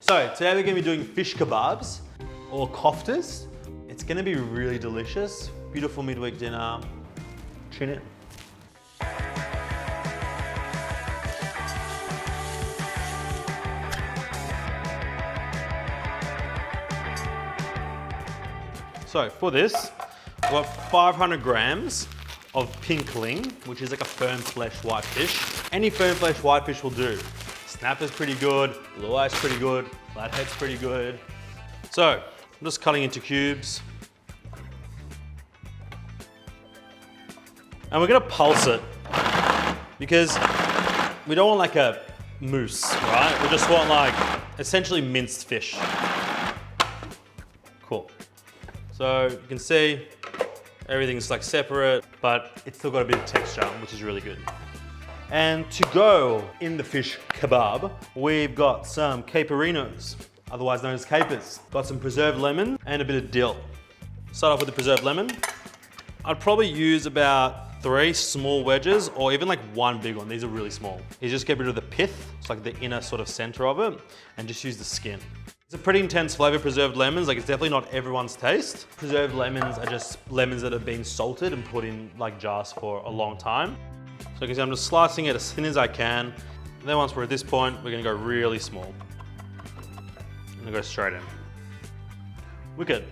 So today we're going to be doing fish kebabs or koftes. It's going to be really delicious. Beautiful midweek dinner. Tune in. So for this, I've got 500 grams of pinkling, which is like a firm flesh whitefish. Any firm flesh whitefish will do. Snapper's pretty good, blue eye's pretty good, flathead's pretty good. So I'm just cutting into cubes. And we're gonna pulse it because we don't want like a mousse, right? We just want like essentially minced fish. Cool. So you can see everything's like separate, but it's still got a bit of texture, which is really good. And to go in the fish kebab, we've got some caperinos, otherwise known as capers. Got some preserved lemon and a bit of dill. Start off with the preserved lemon. I'd probably use about 3 small wedges or even like 1 big one. These are really small. You just get rid of the pith, it's like the inner sort of center of it, and just use the skin. It's a pretty intense flavor, preserved lemons. Like it's definitely not everyone's taste. Preserved lemons are just lemons that have been salted and put in like jars for a long time. So you can see I'm just slicing it as thin as I can. And then once we're at this point, we're gonna go really small. I'm gonna go straight in. Wicked.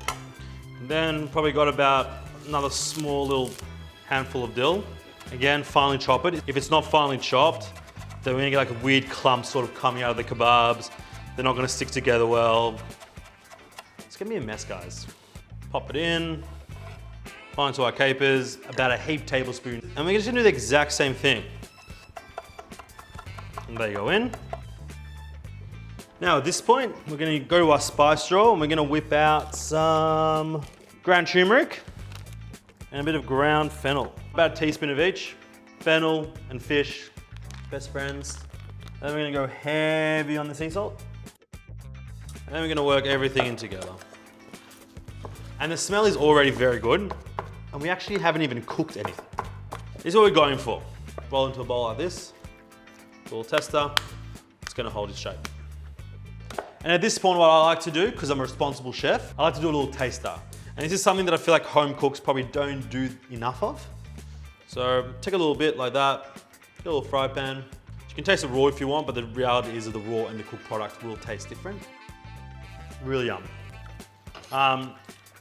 And then probably got about another small little handful of dill. Again, finely chop it. If it's not finely chopped, then we're gonna get like a weird clump sort of coming out of the kebabs. They're not gonna stick together well. It's gonna be a mess, guys. Pop it in. Onto our capers, about a heaped tablespoon. And we're just gonna do the exact same thing. And they go in. Now at this point, we're gonna go to our spice drawer and we're gonna whip out some ground turmeric and a bit of ground fennel. About a teaspoon of each. Fennel and fish, best friends. Then we're gonna go heavy on the sea salt. And then we're gonna work everything in together. And the smell is already very good. And we actually haven't even cooked anything. This is what we're going for. Roll into a bowl like this. A little tester. It's gonna hold its shape. And at this point, what I like to do, because I'm a responsible chef, I like to do a little taster. And this is something that I feel like home cooks probably don't do enough of. So take a little bit like that, get a little fry pan. You can taste it raw if you want, but the reality is that the raw and the cooked product will taste different. Really yum.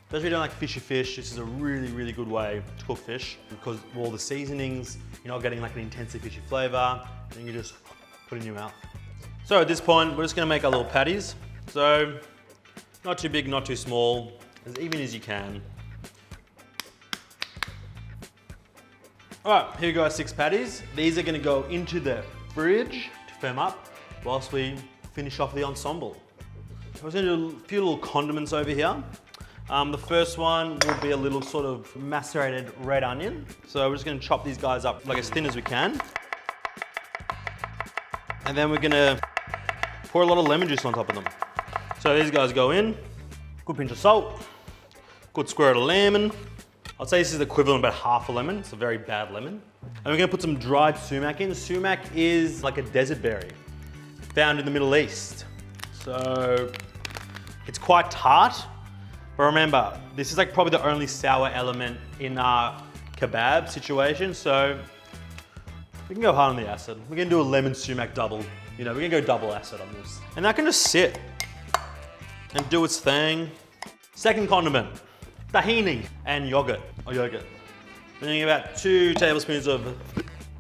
Especially if you don't like fishy fish, this is a really, really good way to cook fish because of all the seasonings, you're not getting like an intensive fishy flavor, and you just put it in your mouth. So at this point, we're just gonna make our little patties. So, not too big, not too small, as even as you can. All right, here we go, our 6 patties. These are gonna go into the fridge to firm up whilst we finish off the ensemble. I was gonna do a few little condiments over here. The first one will be a little sort of macerated red onion. So we're just gonna chop these guys up like as thin as we can. And then we're gonna pour a lot of lemon juice on top of them. So these guys go in, good pinch of salt, good squirt of lemon. I'd say this is the equivalent of about half a lemon. It's a very bad lemon. And we're gonna put some dried sumac in. Sumac is like a desert berry found in the Middle East. So it's quite tart. But remember, this is like probably the only sour element in our kebab situation, so we can go hard on the acid. We're gonna do a lemon sumac double. You know, we're gonna go double acid on this. And that can just sit and do its thing. Second condiment, tahini and yogurt, or yogurt. We're gonna get about 2 tablespoons of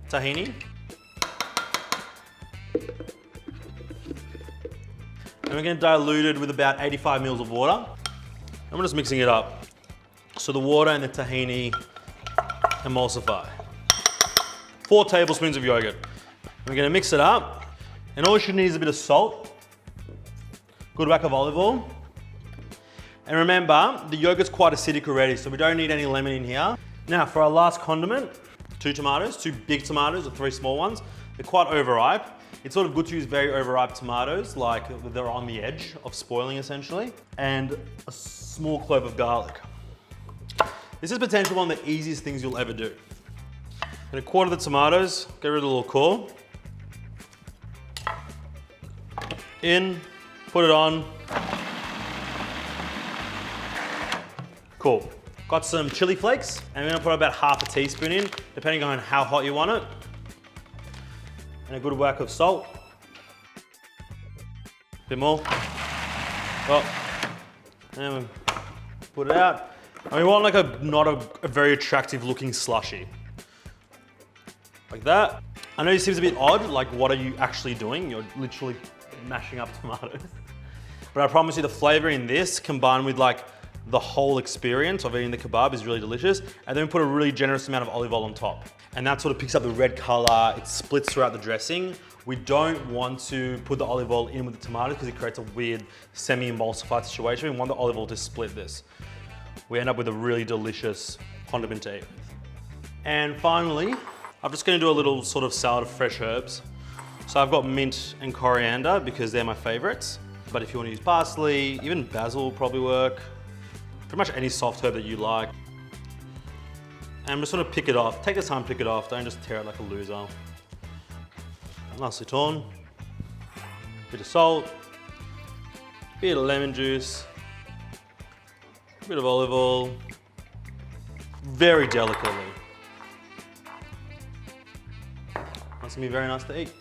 tahini. And we're gonna dilute it with about 85 mils of water. I'm just mixing it up. So the water and the tahini emulsify. 4 tablespoons of yogurt. We're gonna mix it up. And all you should need is a bit of salt. Good whack of olive oil. And remember, the yogurt's quite acidic already, so we don't need any lemon in here. Now for our last condiment, 2 tomatoes, 2 big tomatoes or 3 small ones. They're quite overripe. It's sort of good to use very overripe tomatoes, like they're on the edge of spoiling essentially, and a small clove of garlic. This is potentially one of the easiest things you'll ever do. And 1/4 of the tomatoes, get rid of the little core. In, Put it on. Cool. Got some chili flakes, and we're gonna put about half a teaspoon in, depending on how hot you want it. And a good whack of salt. A bit more. Well, and we put it out. And we want like not a very attractive looking slushy. Like that. I know it seems a bit odd, like what are you actually doing? You're literally mashing up tomatoes. But I promise you the flavor in this combined with like the whole experience of eating the kebab is really delicious. And then we put a really generous amount of olive oil on top. And that sort of picks up the red color, it splits throughout the dressing. We don't want to put the olive oil in with the tomato because it creates a weird semi-emulsified situation. We want the olive oil to split this. We end up with a really delicious condiment to eat with. And finally, I'm just gonna do a little sort of salad of fresh herbs. So I've got mint and coriander because they're my favorites. But if you want to use parsley, even basil will probably work. Pretty much any soft herb that you like. And I'm just gonna pick it off. Take the time to pick it off, don't just tear it like a loser. Nicely torn. Bit of salt. Bit of lemon juice. Bit of olive oil. Very delicately. That's gonna be very nice to eat.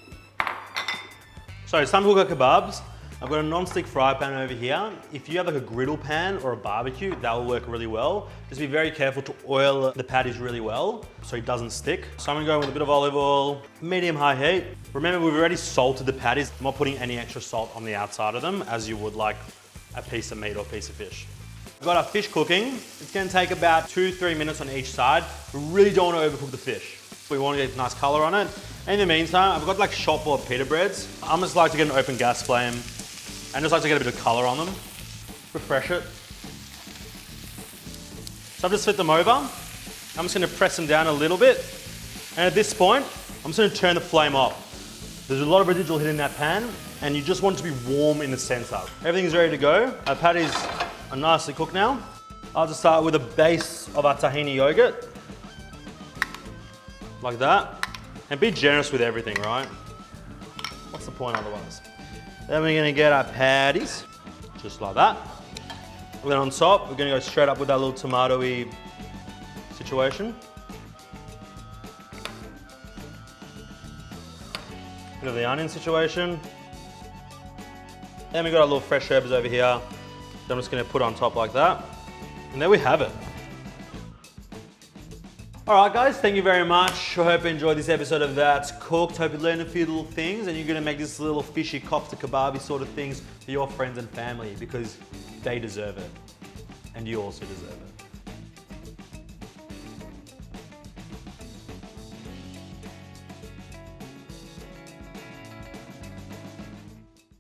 So it's time to cook our kebabs. I've got a non-stick fry pan over here. If you have like a griddle pan or a barbecue, that will work really well. Just be very careful to oil the patties really well so it doesn't stick. So I'm gonna go with a bit of olive oil, medium-high heat. Remember, we've already salted the patties. I'm not putting any extra salt on the outside of them as you would like a piece of meat or a piece of fish. We've got our fish cooking. It's gonna take about 2-3 minutes on each side. We really don't want to overcook the fish. We want to get nice color on it. In the meantime, I've got like shop bought pita breads. I just like to get an open gas flame and just like to get a bit of color on them. Refresh it. So I've just flipped them over. I'm just gonna press them down a little bit. And at this point, I'm just gonna turn the flame off. There's a lot of residual heat in that pan and you just want it to be warm in the center. Everything's ready to go. Our patties are nicely cooked now. I'll just start with a base of our tahini yogurt. Like that. And be generous with everything, right? What's the point otherwise? Then we're gonna get our patties, just like that. And then on top, we're gonna go straight up with that little tomato-y situation. Bit of the onion situation. Then we got our little fresh herbs over here. that I'm just gonna put on top like that. And there we have it. All right, guys, thank you very much. I hope you enjoyed this episode of That's Cooked. Hope you learned a few little things and you're gonna make this little fishy kofta kebabi sort of things for your friends and family because they deserve it. And you also deserve it.